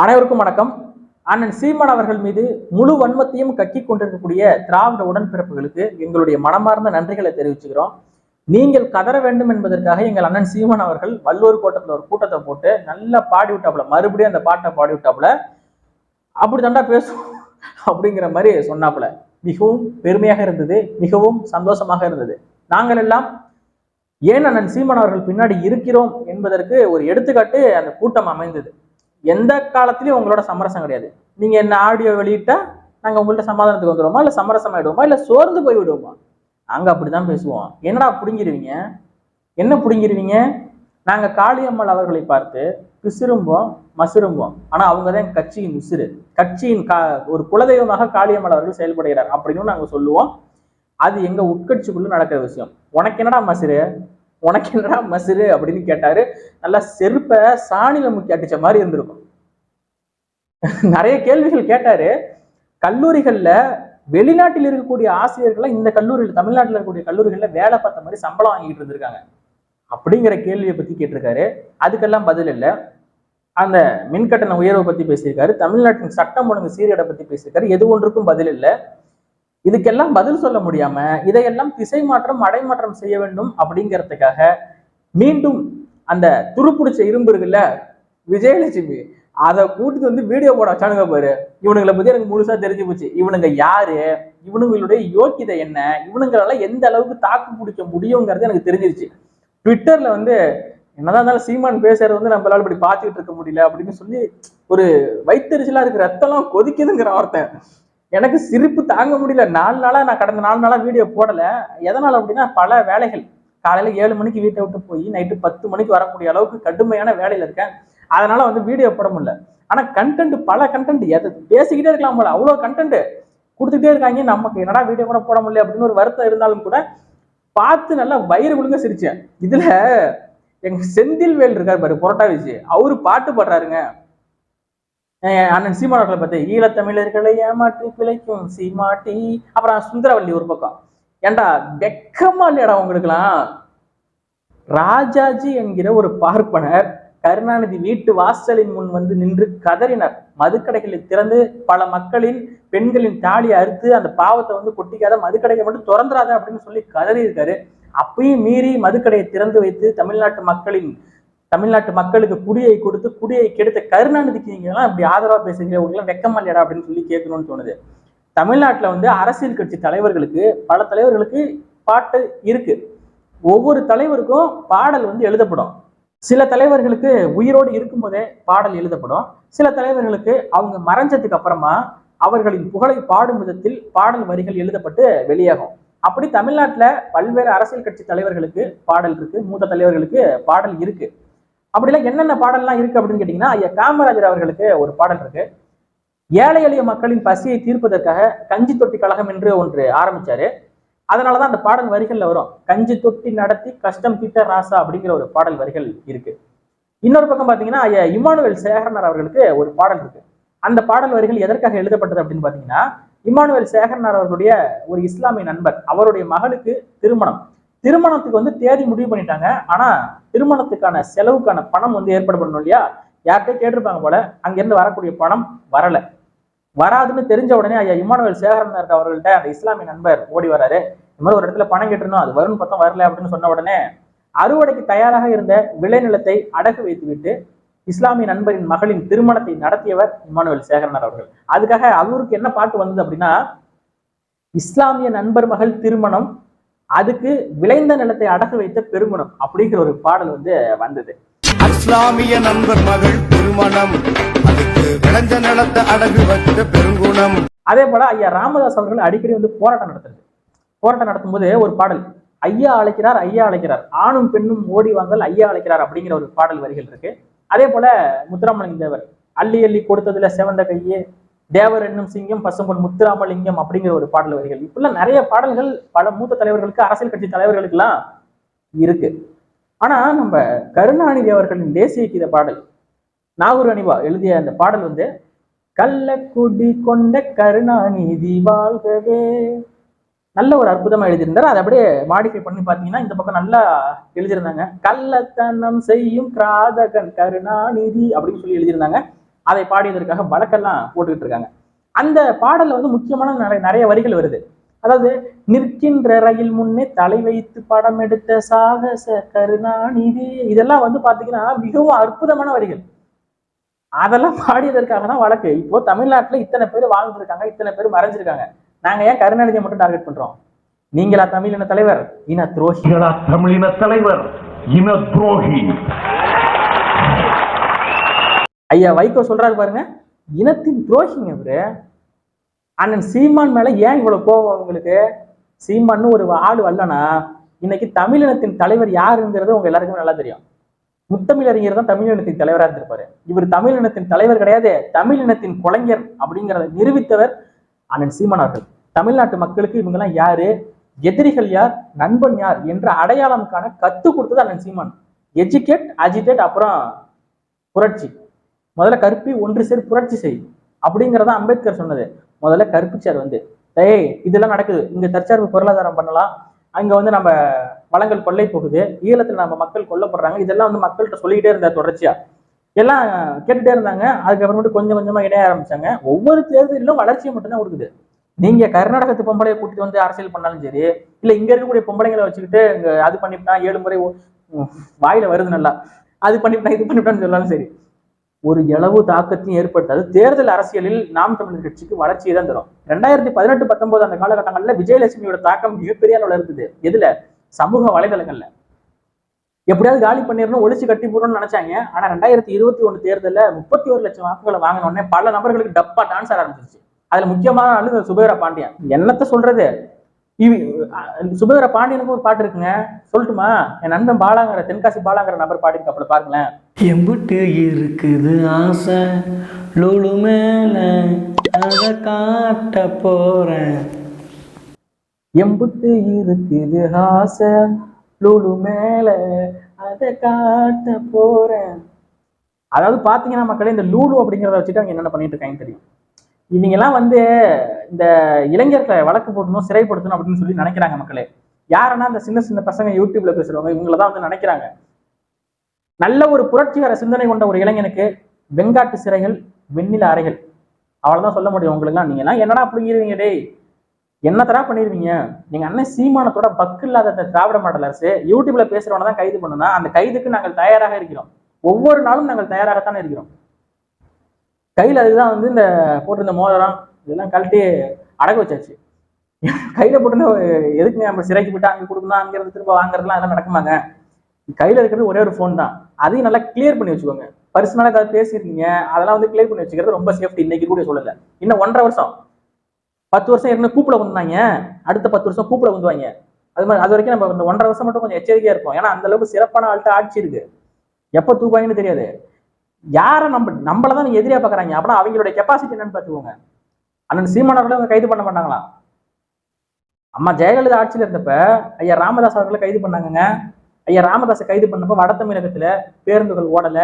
அனைவருக்கும் வணக்கம். அண்ணன் சீமான் அவர்கள் மீது முழு வன்மத்தையும் கக்கிக் கொண்டிருக்கக்கூடிய திராவிட உடன்பிறப்புகளுக்கு எங்களுடைய மனமார்ந்த நன்றிகளை தெரிவிச்சுக்கிறோம். நீங்கள் கதற வேண்டும் என்பதற்காக எங்கள் அண்ணன் சீமான் அவர்கள் வள்ளுவர் கோட்டத்துல ஒரு கூட்டத்தை போட்டு நல்லா பாடி விட்டாப்புல, மறுபடியும் அந்த பாட்டை பாடி விட்டாப்புல. அப்படி தண்டா பேசும் அப்படிங்கிற மாதிரி சொன்னாப்புல. மிகவும் பெருமையாக இருந்தது, மிகவும் சந்தோஷமாக இருந்தது. நாங்கள் எல்லாம் ஏன் அண்ணன் சீமான் அவர்கள் பின்னாடி இருக்கிறோம் என்பதற்கு ஒரு எடுத்துக்காட்டு அந்த கூட்டம் அமைந்தது. எந்த காலத்திலயும் உங்களோட சமரசம் கிடையாது. நீங்க என்ன ஆடியோ வெளியிட்டா நாங்க உங்கள்ட்ட சமாதானத்துக்கு வந்துடுவோமா, இல்ல சமரசம் ஆயிடுவோமா, இல்ல சோர்ந்து போய் விடுவோமா? நாங்க அப்படிதான் பேசுவோம். என்னடா புடுங்கிருவீங்க, என்ன புடுங்கிருவீங்க? நாங்க காளியம்மாள் அவர்களை பார்த்து பிசிறும்போம் மசிறும்போம். ஆனா அவங்கதான் கட்சியின் உசிறு, கட்சியின் ஒரு குலதெய்வமாக காளியம்மாள் அவர்கள் செயல்படுகிறார் அப்படின்னு நாங்க சொல்லுவோம். அது எங்க உட்கட்சிக்குள்ள நடக்கிற விஷயம். உனக்கு என்னடா மசிறு, உனக்கு என்னடா மசிறு அப்படின்னு கேட்டாரு. நல்லா செருப்ப சாணியில முக்கி அடிச்ச மாதிரி இருந்திருக்கும். நிறைய கேள்விகள் கேட்டாரு. கல்லூரிகள்ல வெளிநாட்டில் இருக்கக்கூடிய ஆசிரியர்கள் இந்த கல்லூரியில், தமிழ்நாட்டில் இருக்கக்கூடிய கல்லூரிகள்ல வேலை பார்த்த மாதிரி சம்பளம் வாங்கிட்டு இருந்திருக்காங்க அப்படிங்கிற கேள்வியை பத்தி கேட்டிருக்காரு. அதுக்கெல்லாம் பதில் இல்லை. அந்த மின்கட்டண உயர்வை பத்தி பேசியிருக்காரு. தமிழ்நாட்டின் சட்டம் ஒழுங்கு சீர்கேடை பத்தி பேசியிருக்காரு. எது ஒன்றுக்கும் பதில் இல்லை. இதுக்கெல்லாம் பதில் சொல்ல முடியாம இதையெல்லாம் திசை மாற்றம் அடைமாற்றம் செய்ய வேண்டும் அப்படிங்கிறதுக்காக மீண்டும் அந்த துருப்பிடிச்ச இரும்பு இருக்குல்ல விஜயலட்சுமி, அதை கூட்டிட்டு வந்து வீடியோ போட வச்சானுங்க பாரு. இவனுங்களை பத்தி எனக்கு முழுசா தெரிஞ்சு போச்சு. இவனுங்க யாரு, இவனுங்களுடைய யோக்கியதை என்ன, இவனுங்களால எந்த அளவுக்கு தாக்கு பிடிக்க முடியுங்கிறது எனக்கு தெரிஞ்சிருச்சு. ட்விட்டர்ல வந்து என்னதான் இருந்தாலும் சீமான் பேசுறது வந்து நம்மளால இப்படி பார்த்துக்கிட்டு இருக்க முடியல அப்படின்னு சொல்லி ஒரு வயிற்றுச்சலா இருக்கு, ரத்தம்லாம் கொதிக்குதுங்கிற வார்த்தை. எனக்கு சிரிப்பு தாங்க முடியல. 4 நாளா நான் கடந்த 4 நாளா வீடியோ போடல. எதனால அப்படின்னா பல வேலைகள். காலையில 7 மணிக்கு வீட்டை விட்டு போய் நைட்டு 10 மணிக்கு வரக்கூடிய அளவுக்கு கடுமையான வேலையில இருக்கேன். அதனால வந்து வீடியோ போட முடியல. ஆனா கண்டென்ட், பல கண்டென்ட் பேசிக்கிட்டே இருக்கலாம் போல, அவ்வளவு கண்டென்ட் கொடுத்துட்டே இருக்காங்க. நமக்கு என்னடா வீடியோ கூட போட முடியல அப்படின்னு ஒரு வருத்தம் இருந்தாலும் கூட பார்த்து நல்லா வயிறு விழுங்க சிரிச்சேன். இதுல எங்க செந்தில்வேல் இருக்காரு பாரு, புரோட்டா வச்சு, அவரு பாட்டு பாடுறாருங்க. அண்ணன் சீமான் அவர்களை பத்தி, ஈழத்தமிழர்களை ஏமாற்றி பிழைக்கும் சீமாட்டி. அப்புறம் சுந்தரவல்லி ஒரு பக்கம். ஏண்டா வெக்கமா இல்லையடா உங்களுக்குலாம்? ராஜாஜி என்கிற ஒரு பார்ப்பனர் கருணாநிதி வீட்டு வாசலின் முன் வந்து நின்று கதறினார். மதுக்கடைகளை திறந்து பல மக்களின் பெண்களின் தாலியை அறுத்து அந்த பாவத்தை வந்து கொட்டிக்காத, மதுக்கடைகளை மட்டும் திறந்துடாத அப்படின்னு சொல்லி கதறி இருக்காரு. அப்பயும் மீறி மதுக்கடையை திறந்து வைத்து தமிழ்நாட்டு மக்களுக்கு குடியை கொடுத்து குடியை கெடுத்த கருணாநிதிக்கு நீங்க எல்லாம் இப்படி ஆதரவா பேசுறீங்க, உங்களுக்கு வெக்கமா இல்லையடா அப்படின்னு சொல்லி கேட்கணும்னு தோணுது. தமிழ்நாட்டுல வந்து அரசியல் கட்சி தலைவர்களுக்கு, பல தலைவர்களுக்கு பாட்டு இருக்கு. ஒவ்வொரு தலைவருக்கும் பாடல் வந்து எழுதப்படும். சில தலைவர்களுக்கு உயிரோடு இருக்கும்போதே பாடல் எழுதப்படும். சில தலைவர்களுக்கு அவங்க மறைஞ்சதுக்கு அப்புறமா அவர்களின் புகழை பாடும் விதத்தில் பாடல் வரிகள் எழுதப்பட்டு வெளியாகும். அப்படி தமிழ்நாட்டுல பல்வேறு அரசியல் கட்சி தலைவர்களுக்கு பாடல் இருக்கு, மூத்த தலைவர்களுக்கு பாடல் இருக்கு. அப்படிலாம் என்னென்ன பாடல்லாம் இருக்கு அப்படின்னு கேட்டீங்கன்னா, ஐயா காமராஜர் அவர்களுக்கு ஒரு பாடல் இருக்கு. ஏழை எளிய மக்களின் பசியை தீர்ப்பதற்காக கஞ்சி தொட்டி கழகம் என்று ஒன்று ஆரம்பிச்சாரு. அதனாலதான் அந்த பாடல் வரிகள்ல வரும், கஞ்சி தொட்டி நடத்தி கஷ்டம் தீட்ட ராசா அப்படிங்கிற ஒரு பாடல் வரிகள் இருக்கு. இன்னொரு பக்கம் பாத்தீங்கன்னா, ஐயா இமானுவேல் சேகரனார் அவர்களுக்கு ஒரு பாடல் இருக்கு. அந்த பாடல் வரிகள் எதற்காக எழுதப்பட்டது அப்படின்னு பாத்தீங்கன்னா, இமானுவேல் சேகரனார் அவர்களுடைய ஒரு இஸ்லாமிய நண்பர், அவருடைய மகளுக்கு திருமணத்துக்கு வந்து தேதி முடிவு பண்ணிட்டாங்க. ஆனா திருமணத்துக்கான செலவுக்கான பணம் வந்து ஏற்பாடு பண்ணணும் இல்லையா, யார்கிட்ட கேட்டிருப்பாங்க போல. அங்கிருந்து வரக்கூடிய பணம் வராதுன்னு தெரிஞ்ச உடனே ஐயா இமானுவேல் சேகரனார் அவர்கள்ட்ட அந்த இஸ்லாமிய நண்பர் ஓடி வராரு. இந்த மாதிரி ஒரு இடத்துல பணம் கேட்டிருந்தோம், அது வரும்னு பார்த்தா வரல அப்படின்னு சொன்ன உடனே அறுவடைக்கு தயாராக இருந்த விளைநிலத்தை அடகு வைத்து விட்டு இஸ்லாமிய நண்பரின் மகளின் திருமணத்தை நடத்தியவர் இமானுவேல் சேகரனார் அவர்கள். அதுக்காக அவருக்கு என்ன பாட்டு வந்தது அப்படின்னா, இஸ்லாமிய நண்பர் மகள் திருமணம், அதுக்கு விளைந்த நிலத்தை அடகு வைத்த பெருங்குணம் அப்படிங்கிற ஒரு பாடல் வந்து வந்தது. இஸ்லாமிய நண்பர் மகள் திருமணம், அதுக்கு விளைஞ்ச நிலத்தை அடகு வைத்த பெருங்குணம். அதே போல ஐயா ராமதாஸ் அவர்கள் அடிக்கடி வந்து போராட்டம் நடத்தும் போது ஒரு பாடல், ஐயா அழைக்கிறார், ஆணும் பெண்ணும் ஓடி வாங்கல் ஐயா அழைக்கிறார் அப்படிங்கிற ஒரு பாடல் வரிகள் இருக்கு. அதே போல முத்துராமலிங்க தேவர், அள்ளி அள்ளி கொடுத்ததுல செவந்த கையே, தேவர் என்னும் சிங்கம் பசும்பொன் முத்துராமலிங்கம் அப்படிங்கிற ஒரு பாடல் வரிகள். இப்பெல்லாம் நிறைய பாடல்கள் பல மூத்த தலைவர்களுக்கு, அரசியல் கட்சி தலைவர்களுக்கு எல்லாம் இருக்கு. ஆனா நம்ம கருணாநிதி அவர்களின் தேசிய கீத பாடல், நாகூர் அணிவா எழுதிய அந்த பாடல் வந்து, கள்ளக்குடி கொண்ட கருணாநிதி வாழ்கவே, நல்ல ஒரு அற்புதமா எழுதியிருந்தாரு. அதை அப்படியே மாடிஃபை பண்ணி பாத்தீங்கன்னா இந்த பக்கம் நல்லா எழுதியிருந்தாங்க, கள்ளத்தனம் செய்யும் கிராதகன் கருணாநிதி அப்படின்னு சொல்லி எழுதியிருந்தாங்க. அதை பாடியதற்காக வழக்கெல்லாம் போட்டுக்கிட்டு இருக்காங்க. அந்த பாடல்ல வந்து முக்கியமான நிறைய வரிகள் வருது. அதாவது நிற்கின்ற ரயில் முன்னே தலை வைத்து படம் எடுத்த சாகச கருணாநிதி, இதெல்லாம் வந்து பாத்தீங்கன்னா மிகவும் அற்புதமான வரிகள். அதெல்லாம் பாடியதற்காக தான் வழக்கு. இப்போ தமிழ்நாட்டுல இத்தனை பேர் வாழ்ந்துருக்காங்க, இத்தனை பேர் மறைஞ்சிருக்காங்க. நாங்க ஏன் கருணாநிதியை மட்டும் டார்கெட் பண்றோம்? நீங்களா தமிழின தலைவர்? இன துரோகி. தமிழின தலைவர் இன துரோகி. ஐயா வைகோ சொல்றாரு பாருங்க, இனத்தின் துரோகிங்க இவரு. அண்ணன் சீமான் மேல ஏன் இவ்வளவு கோபம் உங்களுக்கு? சீமான்னு ஒரு ஆளு வரலனா இன்னைக்கு தமிழினத்தின் தலைவர் யாருங்கிறது உங்க எல்லாருக்குமே நல்லா தெரியும். முத்தமிழறிஞர் தான் தமிழினத்தின் தலைவராக இருந்திருப்பாரு. இவர் தமிழினத்தின் தலைவர் கிடையாது, தமிழினத்தின் கொலைஞர் அப்படிங்கிறத நிரூபித்தவர் அண்ணன் சீமான் அவர்கள். தமிழ்நாட்டு மக்களுக்கு இவங்க எல்லாம் யாரு, எதிரிகள் யார், நண்பன் யார் என்ற அடையாளம் காண கத்து கொடுத்தது அண்ணன் சீமான். எஜுகேட், அஜிடேட், அப்புறம் புரட்சி. முதல்ல கற்பி, ஒன்று சேர், புரட்சி செய் அப்படிங்கிறத அம்பேத்கர் சொன்னது. முதல்ல கற்பிச்சார் வந்து, இதெல்லாம் நடக்குது, இங்க தற்சார்பு பொருளாதாரம் பண்ணலாம், அங்க வந்து நம்ம வளங்கள் கொள்ளை போகுது, ஈழத்துல நம்ம மக்கள் கொல்லப்படுறாங்க, இதெல்லாம் வந்து மக்கள்கிட்ட சொல்லிக்கிட்டே இருந்தார் தொடர்ச்சியா. எல்லாம் கேட்டுட்டே இருந்தாங்க. அதுக்கப்புறமேட்டு கொஞ்சம் கொஞ்சமா இணைய ஆரம்பிச்சாங்க. ஒவ்வொரு தேர்தலிலும் வளர்ச்சியை மட்டும்தான் கொடுக்குது. நீங்க கர்நாடகத்து பொம்பளையை கூட்டிட்டு வந்து அரசியல் பண்ணாலும் சரி, இல்ல இங்க இருக்கக்கூடிய பொம்பளைங்களை வச்சுக்கிட்டு இங்க அது பண்ணிவிட்டா 7 முறை வாயில வருது நல்லா, அது பண்ணிவிட்டா இது பண்ணிவிட்டான்னு சொன்னாலும் சரி, ஒரு இளவு தாக்கத்தையும் ஏற்படுத்தாது. தேர்தல் அரசியலில் நாம் தமிழர் கட்சிக்கு வளர்ச்சியை தான் தரும். 2018-19 அந்த காலகட்டங்கள்ல விஜயலட்சுமியோட தாக்கம் மிகப்பெரிய அளவுல இருக்குது. எதுல? சமூக வலைதளங்கள்ல. எப்படியாவது காலி பண்ணிடணும், ஒழிச்சு கட்டி போடணும்னு நினைச்சாங்க. ஆனா 2021 தேர்தலில் 31 லட்சம் வாக்குகளை வாங்கினோடனே பல நபர்களுக்கு டப்பா டான்ஸ் ஆட ஆரம்பிச்சிருச்சு. அதுல முக்கியமான ஆளு சுபேரா பாண்டியன். என்னத்த சொல்றது, சுபேரா பாண்டியனுக்கு ஒரு பாட்டு இருக்குங்க, சொல்லட்டுமா? என் நண்பன் பாலாங்கிற, தென்காசி பாலாங்கிற நபர் பாடியிருக்காப்புல, பாருங்களேன். எம்புட்டு இருக்குது ஆசை லூலு மேல அத காட்ட போறேன், எம்புட்டு இருக்குது ஆசை லூலு மேல அதை காட்ட போறேன். அதாவது பாத்தீங்கன்னா மக்களே, இந்த லூலு அப்படிங்கிறத வச்சுட்டு அவங்க என்னென்ன பண்ணிட்டு இருக்காங்கன்னு தெரியும். இவங்க எல்லாம் வந்து இந்த இளைஞர்களை வழக்கு போடணும், சிறைப்படுத்தணும் அப்படின்னு சொல்லி நினைக்கிறாங்க மக்களே. யாருன்னா இந்த சின்ன சின்ன பசங்க யூடியூப்ல பேசுறவங்க, இவங்களதான் வந்து நினைக்கிறாங்க. நல்ல ஒரு புரட்சிகர சிந்தனை கொண்ட ஒரு இளைஞனுக்கு வெங்காட்டு சிறைகள், வெண்ணில அறைகள், அவ்வளவுதான் சொல்ல முடியும் உங்களுக்கு. நீங்க எல்லாம் என்னடா அப்படிங்கிறீங்க, டேய் என்ன தரா பண்ணிருவீங்க? நீங்க அண்ணன் சீமானத்தோட பக்கு இல்லாத திராவிட மாடல் அரசு யூடியூப்ல பேசுறவன தான் கைது பண்ணுனா, அந்த கைதுக்கு நாங்கள் தயாராக இருக்கிறோம். ஒவ்வொரு நாளும் நாங்கள் தயாராகத்தானே இருக்கிறோம். கையில அதுதான் வந்து இந்த போட்டிருந்த மோதிரம் இதெல்லாம் கழட்டி அடக்க வச்சாச்சு. கையில போட்டு எதுக்கு நம்ம சிறைக்கு போட்டு அங்கே கொடுக்கணும், அங்கிருந்து திரும்ப வாங்குறதுலாம் அதெல்லாம் நடக்குமாங்க? கையில இருக்கிறது ஒரே ஒரு ஃபோன் தான், அதையும் நல்லா கிளியர் பண்ணி வச்சுக்கோங்க. பர்சனலா ஏதாவது பேசியிருக்கீங்க அதெல்லாம் வந்து கிளியர் பண்ணி வச்சுக்கிறது ரொம்ப சேஃப்டி. இன்னைக்கு கூட சொல்லல, இன்னும் 1.5 வருஷம் 10 வருஷம் ஏற்கனவே கூப்பிட வந்தாங்க, அடுத்த 10 வருஷம் கூப்பிட வந்துவாங்க. அது மாதிரி அது வரைக்கும் நம்ம இந்த 1.5 வருஷம் மட்டும் கொஞ்சம் எச்சரிக்கையா இருப்போம். ஏன்னா அந்த அளவுக்கு சிறப்பான ஆள்கிட்ட ஆட்சி இருக்கு, எப்ப தூக்குவாங்கன்னு தெரியாது. யாரை நம்மளதான் நீங்க எதிரியா பாக்குறாங்க, அப்படின்னா அவங்களுடைய கெப்பாசிட்டி என்னன்னு பாத்துக்கோங்க. அண்ணன் சீமானவர்களை அவங்க கைது பண்ண மாட்டாங்களா? அம்மா ஜெயலலிதா ஆட்சியில இருந்தப்ப ஐயா ராமதாஸ் அவர்களை கைது பண்ணாங்க. ஐயா ராமதாஸை கைது பண்ணப்ப வட தமிழகத்துல பேருந்துகள் ஓடல,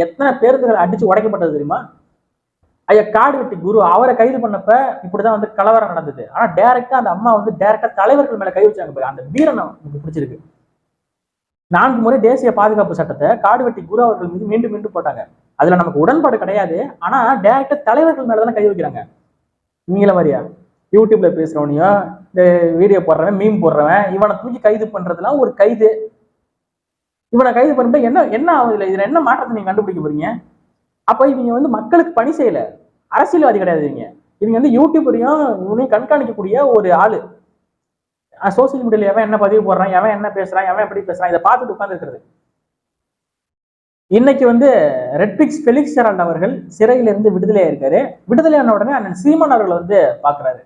எத்தனை பேருந்துகள் அடிச்சு உடைக்கப்பட்டது தெரியுமா? ஐயா காடுவெட்டி குரு அவரை கைது பண்ணப்ப இப்படிதான் வந்து கலவரம் நடந்தது. ஆனா டைரக்டா அந்த அம்மா வந்து டைரக்டா தலைவர்கள் மேல கை வச்சாங்க. அந்த வீரனை எனக்கு பிடிச்சிருக்கு. 4 முறை தேசிய பாதுகாப்பு சட்டத்தை காடுவெட்டி குரு அவர்கள் மீது மீண்டும் மீண்டும் போட்டாங்க. அதுல நமக்கு உடன்பாடு கிடையாது. ஆனா டைரக்டா தலைவர்கள் மேலதானே கை வைக்கிறாங்க. நீங்கள மாதிரியா யூடியூப்ல பேசுறவனையும் இந்த வீடியோ போடுறவன், மீம் போடுறவன், இவனை தூக்கி கைது பண்றதுலாம் ஒரு கைது. இவனை கைது பண்ணிட்டு என்ன என்ன ஆகுதுல, இதுல என்ன மாற்றத்தை நீங்க கண்டுபிடிக்க போறீங்க? அப்ப இவங்க வந்து மக்களுக்கு பணி செய்யல, அரசியல்வாதி கிடையாது. இவங்க வந்து யூடியூபரையும் இவனையும் கண்காணிக்கக்கூடிய ஒரு ஆளு. சோசியல் மீடியால எவன் என்ன பதிவு போடுறான், எவன் என்ன பேசுறான், எவன் எப்படி பேசுறான், இதை பார்த்துட்டு உட்கார்ந்து இருக்கிறது. இன்னைக்கு வந்து ரெட்பிக்ஸ் ஃபெலிக்ஸ் ஜெரால்ட் அவர்கள் சிறையிலிருந்து விடுதலையா இருக்காரு. விடுதலையான உடனே அண்ணன் சீமான் அவர்களை வந்து பாக்குறாரு.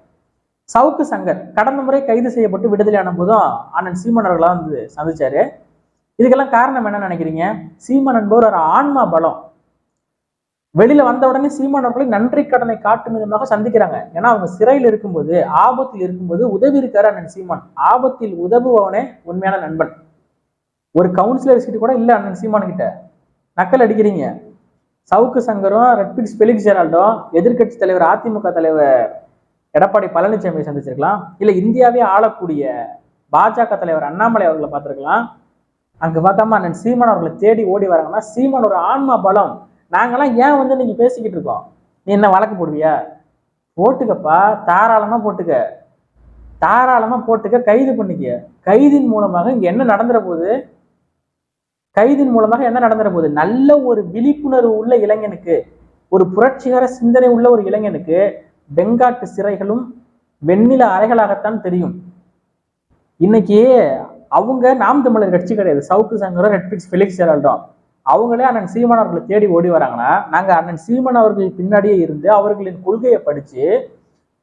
சவுக்கு சங்கர் கடந்த முறை கைது செய்யப்பட்டு விடுதலையான போதும் அண்ணன் சீமான் அவர்களா வந்து சந்திச்சாரு. இதுக்கெல்லாம் காரணம் என்ன நினைக்கிறீங்க? சீமான் என்பவர் ஒரு ஆன்மா பலம். வெளியில வந்த உடனே சீமான் அவர்களை நன்றி கடனை காட்டும் விதமாக சந்திக்கிறாங்க. ஏன்னா அவங்க சிறையில் இருக்கும்போது, ஆபத்தில் இருக்கும்போது உதவி இருக்காரு அண்ணன் சீமான். ஆபத்தில் உதவுபவனே உண்மையான நண்பன். ஒரு கவுன்சிலர் சீட்டு கூட இல்ல அண்ணன் சீமான் கிட்ட. நக்கல் அடிக்கிறீங்க. சவுக்கு சங்கரும் ரெட்பிக்ஸ் ஃபெலிக்ஸ் ஜெரால்டும் எதிர்கட்சி தலைவர் அதிமுக தலைவர் எடப்பாடி பழனிசாமியை சந்திச்சிருக்கலாம். இல்ல இந்தியாவே ஆளக்கூடிய பாஜக தலைவர் அண்ணாமலை அவர்களை பார்த்திருக்கலாம். அங்க பார்க்காம அண்ணன் சீமான் அவர்களை தேடி ஓடி வராங்கன்னா, சீமான் ஒரு ஆன்மா பலம். நாங்கெல்லாம் ஏன் வந்து இன்னைக்கு பேசிக்கிட்டு இருக்கோம்? நீ என்ன வழக்கு போடுவியா? போட்டுக்கப்பா, தாராளமா போட்டுக்க, தாராளமா போட்டுக்க, கைது பண்ணிக்க. கைதின் மூலமாக இங்க என்ன நடந்துற போகுது? கைதின் மூலமாக என்ன நடந்துற போகுது? நல்ல ஒரு விழிப்புணர்வு உள்ள இளைஞனுக்கு, ஒரு புரட்சிகர சிந்தனை உள்ள ஒரு இளைஞனுக்கு வெங்காட்டு சிறைகளும் வெண்ணில அறைகளாகத்தான் தெரியும். இன்னைக்கு அவங்க நாம் தமிழர் கட்சி கிடையாது. சவுக்கு சங்கரும் ரெட்பிக்ஸ் ஃபெலிக்ஸ் ஜெரால்டும் அவங்களே அண்ணன் சீமான் அவர்களை தேடி ஓடி வராங்கன்னா, நாங்க அண்ணன் சீமான் அவர்கள் பின்னாடியே இருந்து அவர்களின் கொள்கையை படிச்சு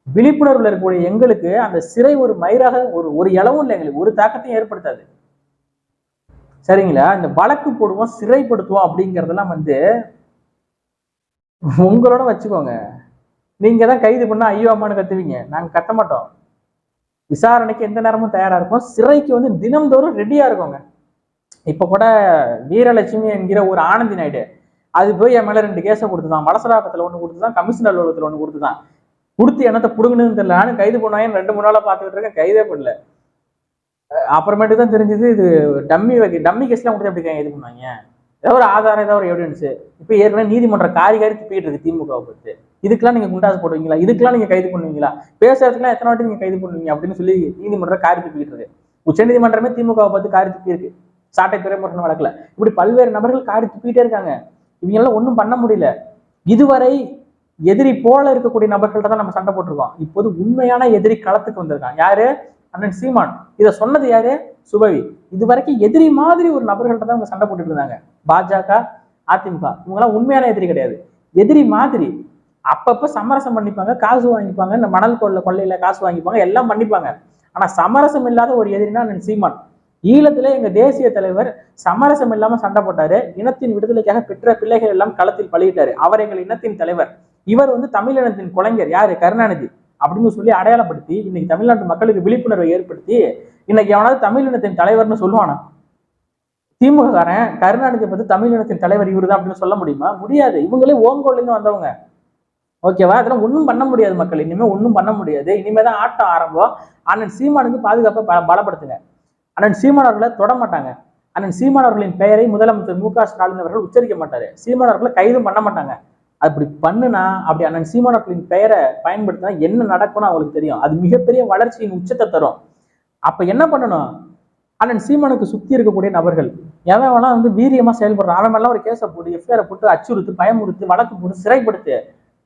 விழிப்புணர்வுல இருக்கக்கூடிய எங்களுக்கு அந்த சிறை ஒரு மயிராக ஒரு இளவும் இல்லை, எங்களுக்கு ஒரு தாக்கத்தையும் ஏற்படுத்தாது. சரிங்களா? இந்த வழக்கு போடுவோம், சிறைப்படுத்துவோம் அப்படிங்கிறதெல்லாம் வந்து உங்களோட வச்சுக்கோங்க. நீங்க தான் கைது பண்ணா ஐயோ அம்மானு கத்துவீங்க, நாங்க கத்த மாட்டோம். விசாரணைக்கு எந்த நேரமும் தயாரா இருக்கும். சிறைக்கு வந்து தினம்தோறும் ரெடியா இருக்கோங்க. இப்ப கூட வீரலட்சுமி என்கிற ஒரு ஆனந்தி நாயுடு அது போய் என் மேல 2 கேஸை கொடுத்துதான், வலசராக்கத்துல 1 கொடுத்துதான், கமிஷன் அலுவலகத்துல 1 கொடுத்துதான். கொடுத்து என்னத்தை புடுங்கணும்னு தெரியல. நானும் கைது பண்ணுவாங்க 2-3 நாளா பாத்துக்கிட்டு இருக்கேன், கைதே பண்ணல. அப்புறமேட்டு தான் தெரிஞ்சது இது டம்மி கேஸ்லாம் கொடுத்து எப்படி கைது பண்ணுவாங்க? ஏதாவது ஒரு ஆதாரம், ஏதாவது ஒரு எவிடன்ஸ். இப்ப ஏற்கனவே நீதிமன்ற காரி துப்பிட்டு இருக்கு திமுகவை பத்தி. இதுக்கெல்லாம் நீங்க குண்டாசு போடுவீங்களா? இதுக்கெல்லாம் நீங்க கைது பண்ணுவீங்களா? பேசுறதுக்குலாம் எத்தனை வாட்டி நீங்க கைது பண்ணுவீங்க அப்படின்னு சொல்லி நீதிமன்றம் காரி துப்பிட்டு இருக்கு. உச்சநீதிமன்றமே திமுகவை பார்த்து காரி துப்பி இருக்கு, சாட்டை துறைமுருகன் வழக்குல. இப்படி பல்வேறு நபர்கள் காரி துப்பிட்டே இருக்காங்க. இவங்கெல்லாம் ஒன்றும் பண்ண முடியல. இதுவரை எதிரி போல இருக்கக்கூடிய நபர்கள்ட்ட தான் நம்ம சண்டை போட்டிருக்கோம். இப்போது உண்மையான எதிரி களத்துக்கு வந்திருக்கான். யாரு? அண்ணன் சீமான். இதை சொன்னது யாரு? சுபவி. இது வரைக்கும் எதிரி மாதிரி ஒரு நபர்கள்ட்ட தான் அவங்க சண்டை போட்டுட்டு இருந்தாங்க. பாஜக, அதிமுக இவங்கெல்லாம் உண்மையான எதிரி கிடையாது, எதிரி மாதிரி. அப்பப்ப சமரசம் பண்ணிப்பாங்க, காசு வாங்கிப்பாங்க, இந்த மணல் கொள்ளையில காசு வாங்கிப்பாங்க, எல்லாம் பண்ணிப்பாங்க. ஆனா சமரசம் இல்லாத ஒரு எதிரினா அண்ணன் சீமான். ஈழத்திலே எங்க தேசிய தலைவர் சமரசம் இல்லாம சண்டை போட்டாரு. இனத்தின் விடுதலைக்காக பெற்ற பிள்ளைகள் எல்லாம் களத்தில் பலியிட்டாரு. அவர் எங்கள் இனத்தின் தலைவர். இவர் வந்து தமிழினத்தின் கொலைஞர். யாரு? கருணாநிதி அப்படின்னு சொல்லி அடையாளப்படுத்தி இன்னைக்கு தமிழ்நாட்டு மக்களுக்கு விழிப்புணர்வை ஏற்படுத்தி இன்னைக்கு எவனாவது தமிழினத்தின் தலைவர்னு சொல்லுவானா? திமுக காரன் கருணாநிதி பத்தி தமிழினத்தின் தலைவர் இவரு தான் அப்படின்னு சொல்ல முடியுமா? முடியாது. இவங்களே ஓங்கோல்ல இருந்து வந்தவங்க. ஓகேவா? அதெல்லாம் ஒன்றும் பண்ண முடியாது மக்கள். இனிமே ஒன்றும் பண்ண முடியாது. இனிமேதான் ஆட்டம் ஆரம்பம். அண்ணன் சீமானுக்கு பாதுகாப்பை பலப்படுத்துங்க. அண்ணன் சீமான் அவர்களை தொட மாட்டாங்க. அண்ணன் சீமான் அவர்களின் பெயரை முதலமைச்சர் மு க ஸ்டாலின் அவர்கள் உச்சரிக்க மாட்டாரு. சீமான் அவர்களை கைதும் பண்ண மாட்டாங்க. அப்படி பண்ணுனா, அப்படி அண்ணன் சீமான் அவர்களின் பெயரை பயன்படுத்தினா என்ன நடக்கும்னு அவங்களுக்கு தெரியும். அது மிகப்பெரிய வளர்ச்சியின் உச்சத்தை தரும். அப்ப என்ன பண்ணணும்? அண்ணன் சீமானுக்கு சுத்தி இருக்கக்கூடிய நபர்கள் எவன் வேணா வந்து வீரியமா செயல்படுறான், அவன் மேலாம் ஒரு கேஸை போட்டு, எஃப்ஐஆர் போட்டு, அச்சுறுத்து, பயமுறுத்து, வழக்கு போட்டு, சிறைப்படுத்து,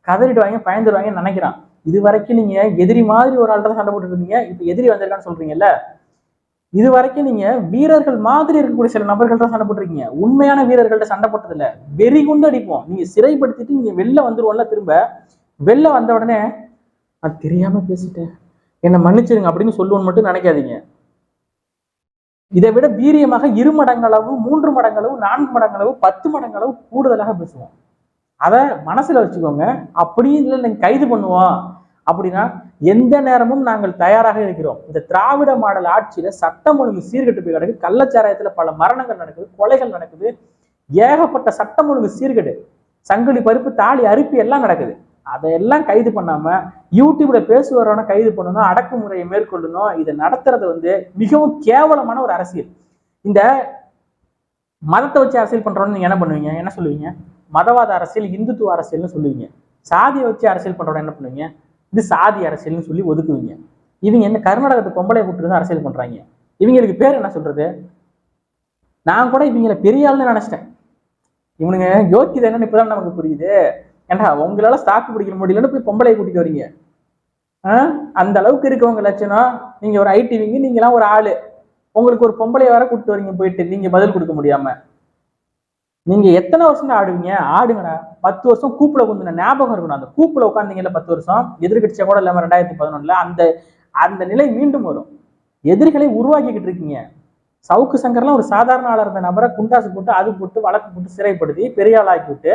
கதறிடுவாங்க, பயந்துருவாங்கன்னு நினைக்கிறான். இது வரைக்கும் நீங்க எதிரி மாதிரி ஒரு ஆள்கிட்ட சண்டை போட்டு இருந்தீங்க. இப்ப எதிரி வந்திருக்கான்னு சொல்றீங்கல்ல, இது வரைக்கும் நீங்க வீரர்கள் மாதிரி இருக்கக்கூடிய சில நபர்கள் தான் சண்டை போட்டிருக்கீங்க. உண்மையான வீரர்கள்ட்ட சண்டை போட்டது இல்ல. வெறி கொண்டு அடிப்போம். நீங்க சிறைப்படுத்திட்டு நீங்க வெளில வந்துருவோம்ல. திரும்ப வெளில வந்த உடனே நான் தெரியாம பேசிட்டேன், என்னை மன்னிச்சிருங்க அப்படின்னு சொல்லுவோன்னு மட்டும் நினைக்காதீங்க. இதை விட வீரியமாக 2 மடங்களவு, 3 மடங்களவு, 4 மடங்களவு, 10 மடங்களவு கூடுதலாக பேசுவோம். அதை மனசுல வச்சுக்கோங்க. அப்படியும் இல்லை நீங்க கைது பண்ணுவோம் அப்படின்னா எந்த நேரமும் நாங்கள் தயாராக இருக்கிறோம். இந்த திராவிட மாடல் ஆட்சியில சட்டம் ஒழுங்கு சீர்கெட்டு போய் கிடக்கு. கள்ளச்சாராயத்துல பல மரணங்கள் நடக்குது, கொலைகள் நடக்குது, ஏகப்பட்ட சட்டம் ஒழுங்கு சீர்கெடு, சங்கிலி பருப்பு, தாலி அறுப்பி எல்லாம் நடக்குது. அதையெல்லாம் கைது பண்ணாம யூடியூப்ல பேசுவவரான கைது பண்ணணும், அடக்குமுறையை மேற்கொள்ளணும். இதை நடத்துறது வந்து மிகவும் கேவலமான ஒரு அரசியல். இந்த மதத்தை வச்சு அரசியல் பண்றோம்னு நீங்க என்ன பண்ணுவீங்க? என்ன சொல்லுவீங்க? மதவாத அரசியல், இந்துத்துவ அரசியல்னு சொல்லுவீங்க. சாதியை வச்சு அரசியல் பண்றோம் என்ன பண்ணுவீங்க? இது சாதி அரசியல்னு சொல்லி ஒதுக்குவீங்க. இவங்க என்ன கர்நாடகத்து பொம்பளை கூப்பிட்டு தான் அரசியல் பண்றாங்க. இவங்களுக்கு பேர் என்ன சொல்றது? நான் கூட இவங்களை பெரிய ஆள்னு நினைச்சிட்டேன். இவனுங்க யோக்கியது என்னன்னு இப்பதான் நமக்கு புரியுது. ஏன்டா உங்களால ஸ்டாக் பிடிக்கிற முடியலன்னு போய் பொம்பளை கூட்டிட்டு வரீங்க. அந்த அளவுக்கு இருக்கவங்க லட்சணம். நீங்க ஒரு ஐடிவிங்க, நீங்களாம் ஒரு ஆளு, உங்களுக்கு ஒரு பொம்பளைய வர கூப்பிட்டு வரீங்க போயிட்டு, நீங்க பதில் கொடுக்க முடியாம. நீங்க எத்தனை வருஷம் ஆடுவீங்க? ஆடுங்கடா. 10 வருஷம் கூப்புல கொஞ்சம் ஞாபகம் இருக்கணும். அந்த கூப்புல உட்காந்தீங்கல்ல 10 வருஷம், எதிர்கட்சியா கூட இல்லாம 2011 அந்த நிலை மீண்டும் வரும். எதிரிகளை உருவாக்கிக்கிட்டு இருக்கீங்க. சவுக்கு சங்கர்லாம் ஒரு சாதாரண ஆளா இருந்த நபரை குண்டாசு போட்டு, அது போட்டு, வழக்கு போட்டு, சிறைப்படுத்தி பெரிய ஆள் ஆக்கி விட்டு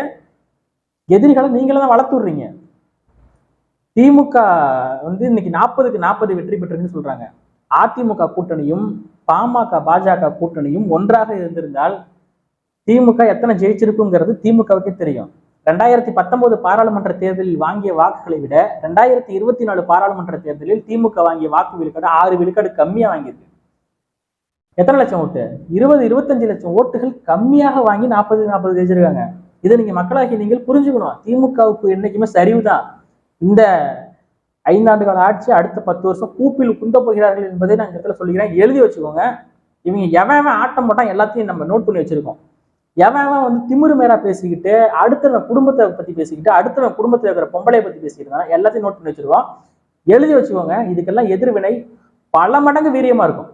எதிரிகளை நீங்களே தான் வளர்த்து விடுறீங்க. திமுக வந்து இன்னைக்கு 40க்கு 40 வெற்றி பெற்றுன்னு சொல்றாங்க. அதிமுக கூட்டணியும் பாமக பாஜக கூட்டணியும் ஒன்றாக இருந்திருந்தால் திமுக எத்தனை ஜெயிச்சிருக்குங்கிறது திமுகவுக்கே தெரியும். 2019 பாராளுமன்ற தேர்தலில் வாங்கிய வாக்குகளை விட 2024 பாராளுமன்ற தேர்தலில் திமுக வாங்கிய வாக்கு விழுக்காடு 6 விழுக்காடு கம்மியா வாங்கியிருக்கு. எத்தனை லட்சம் ஓட்டு? 20-25 லட்சம் ஓட்டுகள் கம்மியாக வாங்கி 40-40 ஜெயிச்சிருக்காங்க. இதை நீங்க மக்களாகி நீங்கள் புரிஞ்சுக்கணும். திமுகவுக்கு என்னைக்குமே சரிவுதான். இந்த 5 ஆண்டு கால ஆட்சி அடுத்த 10 வருஷம் கூப்பில் குந்த போகிறார்கள் என்பதை நான் இந்த இடத்துல சொல்லிக்கிறேன். எழுதி வச்சுக்கோங்க. இவங்க எவன் ஆட்டம் போட்டான் எல்லாத்தையும் நம்ம நோட் பண்ணி வச்சிருக்கோம். எவன் வந்து திமிரு மேரா பேசிக்கிட்டு அடுத்தவன் குடும்பத்தை பத்தி பேசிக்கிட்டு அடுத்தவன் குடும்பத்தில் இருக்கிற பொம்பளையை பத்தி பேசிக்கிட்டு எல்லாத்தையும் நோட் பண்ணி வச்சிருக்கோம். எழுதி வச்சுக்கோங்க. இதுக்கெல்லாம் எதிர்வினை பல மடங்கு வீரியமா இருக்கும்.